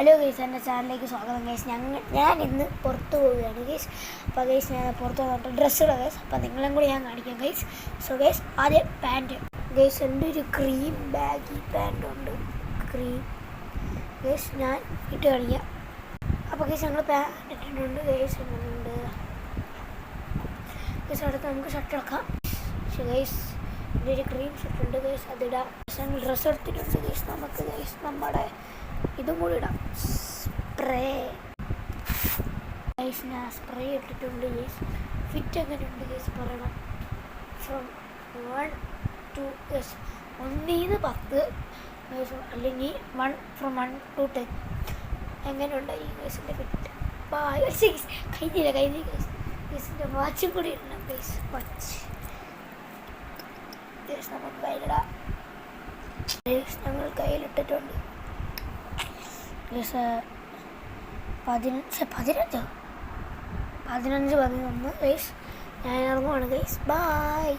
Hello guys, എൻ്റെ ചാനലിലേക്ക് സ്വാഗതം ഗൈസ്. ഞാൻ ഇന്ന് പുറത്ത് പോവുകയാണ് ഗൈസ്. അപ്പോൾ ഗൈസ് ഞാൻ പുറത്ത് വന്നിട്ട് ഡ്രസ്സുകൾ ഗൈസ്. അപ്പോൾ നിങ്ങളും കൂടി ഞാൻ കാണിക്കാം ഗൈസ്. സോ ഗൈസ്, ആദ്യം പാൻറ്റ് ഗൈസ്. എൻ്റെ ഒരു ക്രീം ബാഗി പാൻറ് ഉണ്ട്, ക്രീം ഗൈസ്. ഞാൻ ഇട്ട് കാണിക്കാം. അപ്പോൾ ഗൈസ് ഞങ്ങൾ പാൻറ് ഇട്ടിട്ടുണ്ട് ഗൈസ്. ഉണ്ട് ഗൈസ്. അടുത്ത് നമുക്ക് ഷർട്ട് എടുക്കാം. പക്ഷേ ഗൈസ് എൻ്റെ ഒരു ക്രീം ഷർട്ട് ഉണ്ട് ഗൈസ്, അതിടാം. ഞങ്ങൾ ഡ്രസ്സ് എടുത്തിട്ടുണ്ട് ഗൈസ്. നമുക്ക് ഗൈസ് നമ്മുടെ ഇതും കൂടി ഇടാം, സ്പ്രേ ഗൈസ്. ഞാൻ സ്പ്രേ ഇട്ടിട്ടുണ്ട് ഗൈസ്. ഫിറ്റ് എങ്ങനെ ഉണ്ട് ഗൈസ് പറയണം. From 1 to guys 1 to 10 guys, അല്ലെങ്കിൽ 1 to 10 എങ്ങനെ ഉണ്ടായി ഗൈസിൻ്റെ ഫിറ്റ്. ഗൈസ് കഴിഞ്ഞില്ല ഗൈസ്. ഗൈസിൻ്റെ വാച്ചും കൂടി ഇടണം ഗൈസ്. വാച്ച് ഗൈസ് നമുക്ക് കയ്യിലിടാം ഗൈസ്. ഞങ്ങൾ കയ്യിലിട്ടിട്ടുണ്ട് ഗൈസ്. 15 11 ഗൈസ്. ഞാൻ ഇറങ്ങുവാണ് ഗൈസ്. ബൈ.